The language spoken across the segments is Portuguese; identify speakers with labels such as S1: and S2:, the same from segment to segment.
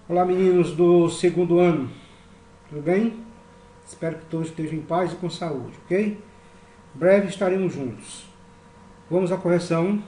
S1: Olá, meninos do segundo ano, tudo bem? Espero que todos estejam em paz e com saúde, ok? Breve estaremos juntos. Vamos à correção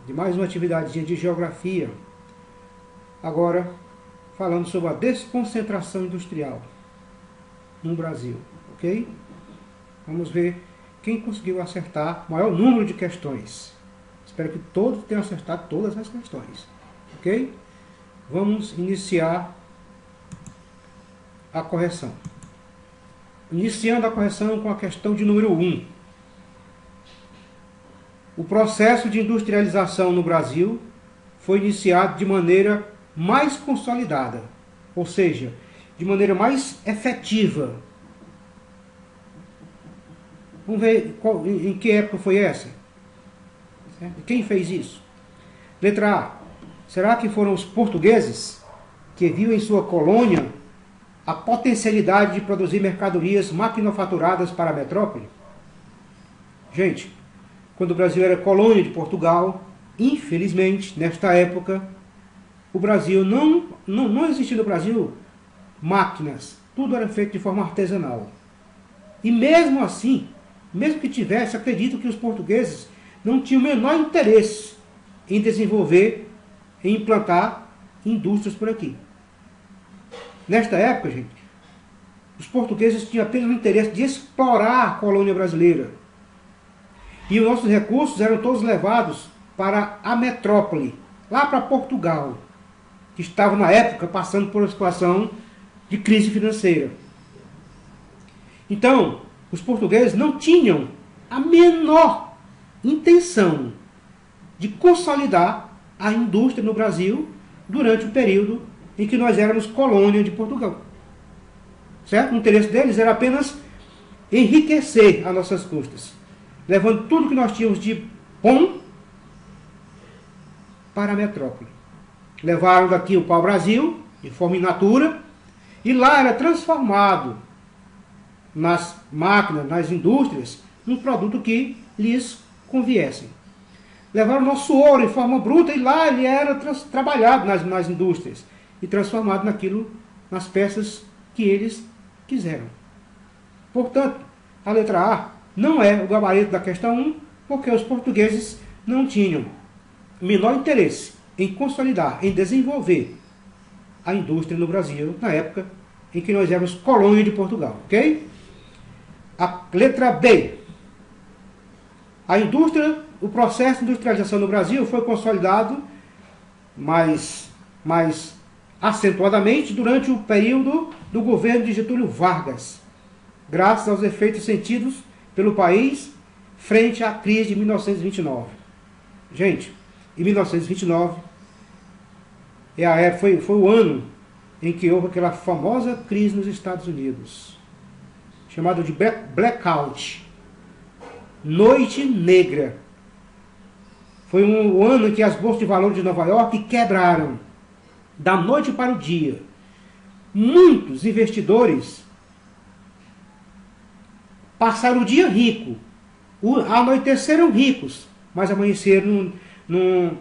S1: de mais uma atividade de geografia. Agora, falando sobre a desconcentração industrial no Brasil, ok? Vamos ver quem conseguiu acertar o maior número de questões. Espero que todos tenham acertado todas as questões, ok? Vamos iniciar a correção. Iniciando a correção com a questão de número 1. O processo de industrialização no Brasil foi iniciado de maneira mais consolidada, ou seja, de maneira mais efetiva. Vamos ver em que época foi essa? Quem fez isso? Letra A. Será que foram os portugueses que viam em sua colônia a potencialidade de produzir mercadorias maquinofaturadas para a metrópole? Gente, quando o Brasil era colônia de Portugal, infelizmente, nesta época, o Brasil não existia no Brasil máquinas. Tudo era feito de forma artesanal. E mesmo assim, mesmo que tivesse, acredito que os portugueses não tinham o menor interesse em desenvolver, em implantar indústrias por aqui. Nesta época, gente, os portugueses tinham apenas o interesse de explorar a colônia brasileira. E os nossos recursos eram todos levados para a metrópole, lá para Portugal, que estava na época passando por uma situação de crise financeira. Então, os portugueses não tinham a menor intenção de consolidar a indústria no Brasil durante o período em que nós éramos colônia de Portugal. Certo? O interesse deles era apenas enriquecer as nossas custas, levando tudo que nós tínhamos de bom para a metrópole. Levaram daqui o pau-brasil, de forma in natura, e lá era transformado nas máquinas, nas indústrias, num produto que lhes conviessem. Levaram o nosso ouro em forma bruta e lá ele era trabalhado nas indústrias e transformado nas peças que eles quiseram. Portanto, a letra A não é o gabarito da questão 1, porque os portugueses não tinham o menor interesse em consolidar, em desenvolver a indústria no Brasil na época em que nós éramos colônia de Portugal, ok? A letra B. O processo de industrialização no Brasil foi consolidado mais acentuadamente durante o período do governo de Getúlio Vargas, graças aos efeitos sentidos pelo país frente à crise de 1929. Gente, em 1929 foi o ano em que houve aquela famosa crise nos Estados Unidos, chamada de blackout, noite negra. Foi um ano em que as bolsas de valores de Nova York quebraram, da noite para o dia. Muitos investidores passaram o dia rico, anoiteceram ricos, mas amanheceram no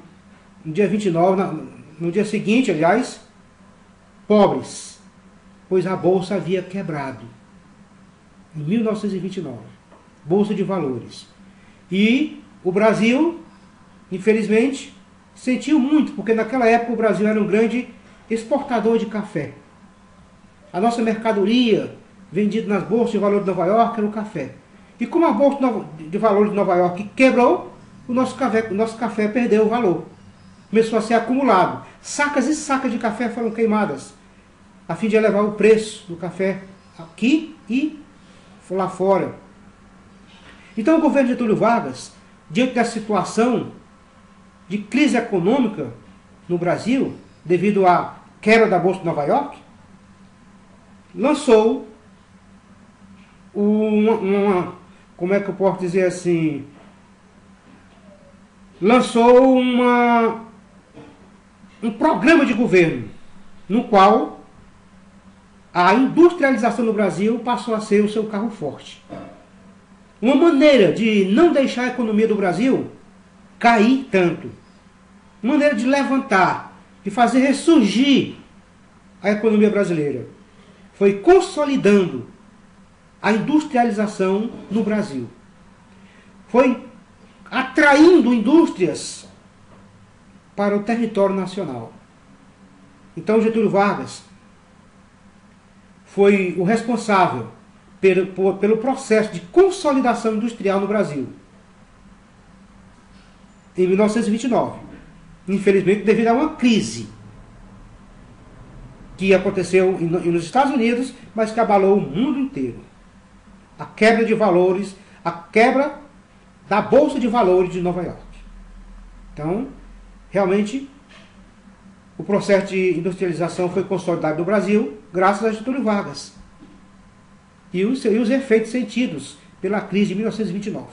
S1: dia 29, no dia seguinte, aliás, pobres, pois a bolsa havia quebrado. Em 1929, bolsa de valores. E o Brasil, infelizmente, sentiu muito, porque naquela época o Brasil era um grande exportador de café. A nossa mercadoria vendida nas bolsas de valores de Nova York era o café. E como a bolsa de valores de Nova York quebrou, o nosso café perdeu o valor. Começou a ser acumulado. Sacas e sacas de café foram queimadas, a fim de elevar o preço do café aqui e lá fora. Então o governo de Getúlio Vargas, diante da situação de crise econômica no Brasil, devido à quebra da Bolsa de Nova York, lançou como é que eu posso dizer assim, lançou um programa de governo, no qual a industrialização no Brasil passou a ser o seu carro forte. Uma maneira de não deixar a economia do Brasil cair tanto. Uma maneira de levantar, de fazer ressurgir a economia brasileira? Foi consolidando a industrialização no Brasil. Foi atraindo indústrias para o território nacional. Então, Getúlio Vargas foi o responsável pelo processo de consolidação industrial no Brasil. Em 1929. Infelizmente, devido a uma crise que aconteceu nos Estados Unidos, mas que abalou o mundo inteiro. A quebra de valores, a quebra da Bolsa de Valores de Nova York. Então, realmente, o processo de industrialização foi consolidado no Brasil graças a Getúlio Vargas. E os efeitos sentidos pela crise de 1929.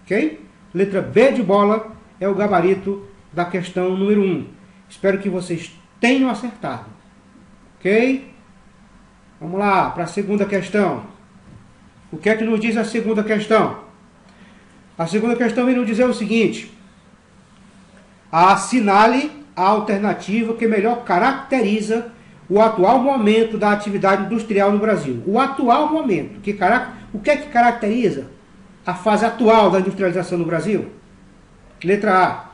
S1: Ok? Letra B de bola é o gabarito da questão número 1. Espero que vocês tenham acertado. Ok? Vamos lá para a segunda questão. O que é que nos diz a segunda questão? A segunda questão vem nos dizer o seguinte: assinale a alternativa que melhor caracteriza o atual momento da atividade industrial no Brasil. O atual momento. O que é que caracteriza a fase atual da industrialização no Brasil? Letra A.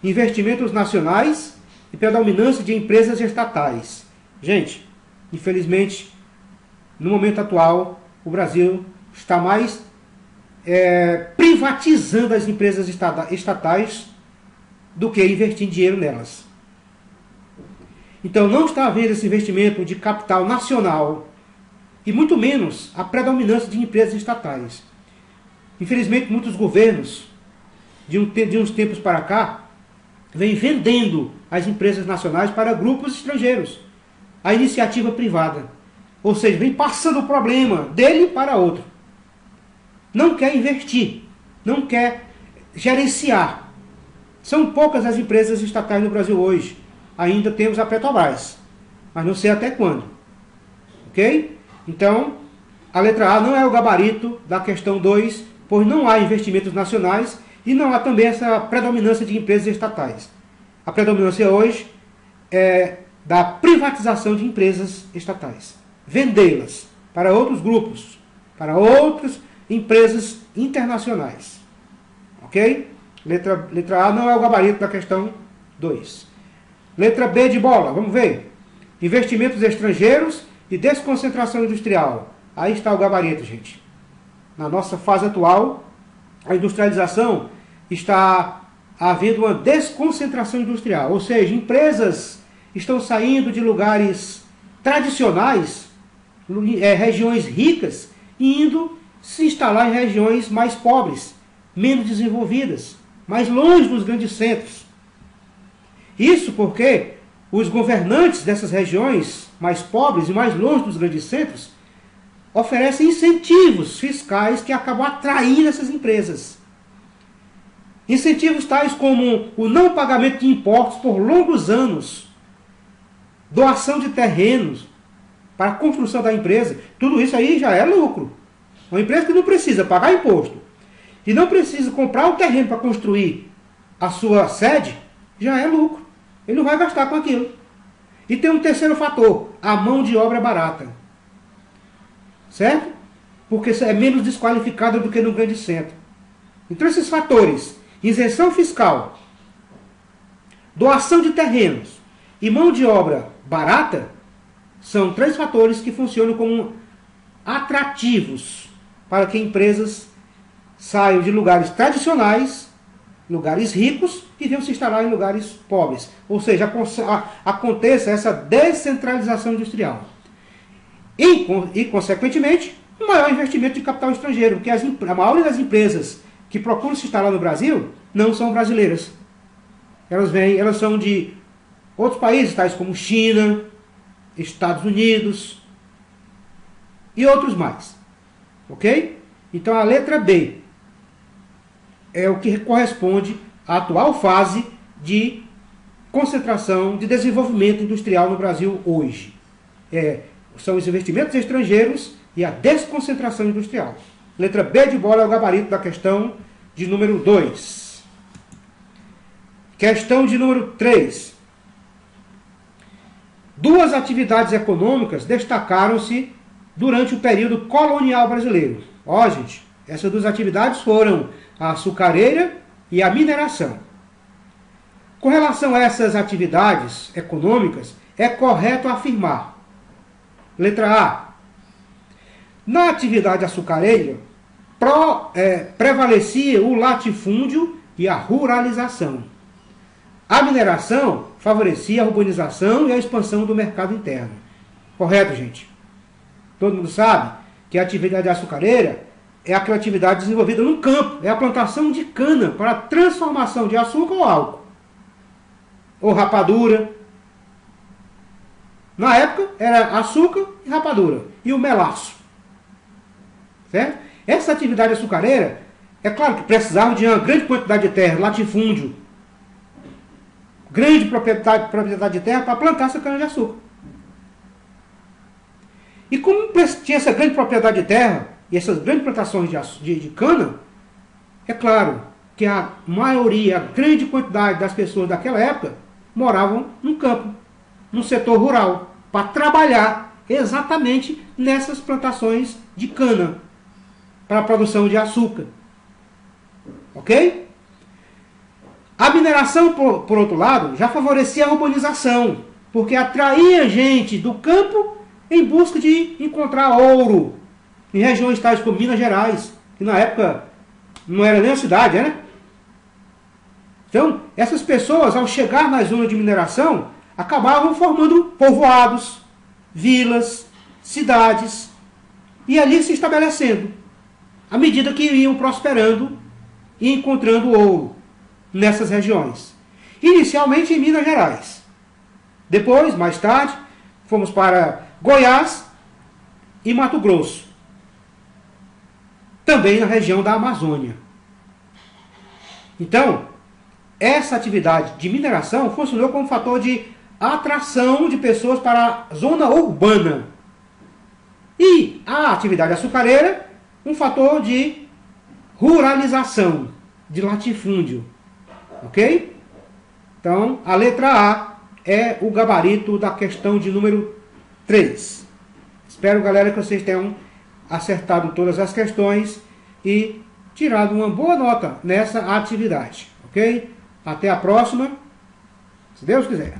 S1: Investimentos nacionais e predominância de empresas estatais. Gente, infelizmente, no momento atual, o Brasil está mais privatizando as empresas estatais do que investindo dinheiro nelas. Então não está havendo esse investimento de capital nacional e muito menos a predominância de empresas estatais. Infelizmente, muitos governos, de uns tempos para cá, vêm vendendo as empresas nacionais para grupos estrangeiros, a iniciativa privada. Ou seja, vem passando o problema dele para outro. Não quer investir, não quer gerenciar. São poucas as empresas estatais no Brasil hoje. Ainda temos a Petrobras, mas não sei até quando. Ok? Então, a letra A não é o gabarito da questão 2, pois não há investimentos nacionais e não há também essa predominância de empresas estatais. A predominância hoje é da privatização de empresas estatais. Vendê-las para outros grupos, para outras empresas internacionais. Ok? Letra A não é o gabarito da questão 2. Letra B de bola, vamos ver. Investimentos estrangeiros e desconcentração industrial. Aí está o gabarito, gente. Na nossa fase atual, a industrialização está havendo uma desconcentração industrial. Ou seja, empresas estão saindo de lugares tradicionais, regiões ricas, e indo se instalar em regiões mais pobres, menos desenvolvidas, mais longe dos grandes centros. Isso porque os governantes dessas regiões mais pobres e mais longe dos grandes centros oferecem incentivos fiscais que acabam atraindo essas empresas. Incentivos tais como o não pagamento de impostos por longos anos, doação de terrenos para a construção da empresa. Tudo isso aí já é lucro. Uma empresa que não precisa pagar imposto e não precisa comprar o terreno para construir a sua sede, já é lucro. Ele não vai gastar com aquilo. E tem um terceiro fator, a mão de obra barata. Certo? Porque é menos desqualificada do que no grande centro. Então esses fatores, isenção fiscal, doação de terrenos e mão de obra barata, são 3 fatores que funcionam como atrativos para que empresas saiam de lugares tradicionais, lugares ricos, e venham se instalar em lugares pobres. Ou seja, aconteça essa descentralização industrial. E, consequentemente, um maior investimento de capital estrangeiro, porque a maioria das empresas que procuram se instalar no Brasil não são brasileiras. Elas são de outros países, tais como China, Estados Unidos e outros mais. Ok? Então a letra B é o que corresponde à atual fase de concentração, de desenvolvimento industrial no Brasil hoje. São os investimentos estrangeiros e a desconcentração industrial. Letra B de bola é o gabarito da questão de número 2. Questão de número 3. Duas atividades econômicas destacaram-se durante o período colonial brasileiro. Ó, gente, essas duas atividades foram a açucareira e a mineração. Com relação a essas atividades econômicas, é correto afirmar: letra A. Na atividade açucareira, prevalecia o latifúndio e a ruralização. A mineração favorecia a urbanização e a expansão do mercado interno. Correto, gente? Todo mundo sabe que a atividade açucareira é aquela atividade desenvolvida no campo, é a plantação de cana para a transformação de açúcar ou álcool, ou rapadura. Na época era açúcar e rapadura, e o melaço. Certo? Essa atividade açucareira, é claro que precisava de uma grande quantidade de terra, latifúndio, grande propriedade de terra para plantar essa cana-de-açúcar. E como tinha essa grande propriedade de terra e essas grandes plantações de cana, é claro que a maioria, a grande quantidade das pessoas daquela época moravam no campo, no setor rural, para trabalhar exatamente nessas plantações de cana para a produção de açúcar. Ok? A mineração, por outro lado, já favorecia a urbanização, porque atraía gente do campo em busca de encontrar ouro em regiões tais como Minas Gerais, que na época não era nem a cidade, né? Então, essas pessoas, ao chegar na zona de mineração, acabavam formando povoados, vilas, cidades, e ali se estabelecendo, à medida que iam prosperando e encontrando ouro nessas regiões. Inicialmente em Minas Gerais. Depois, mais tarde, fomos para Goiás e Mato Grosso. Também na região da Amazônia. Então, essa atividade de mineração funcionou como fator de atração de pessoas para a zona urbana. E a atividade açucareira, um fator de ruralização, de latifúndio. Ok? Então, a letra A é o gabarito da questão de número 3. Espero, galera, que vocês tenham acertado todas as questões e tirado uma boa nota nessa atividade. Ok? Até a próxima, se Deus quiser.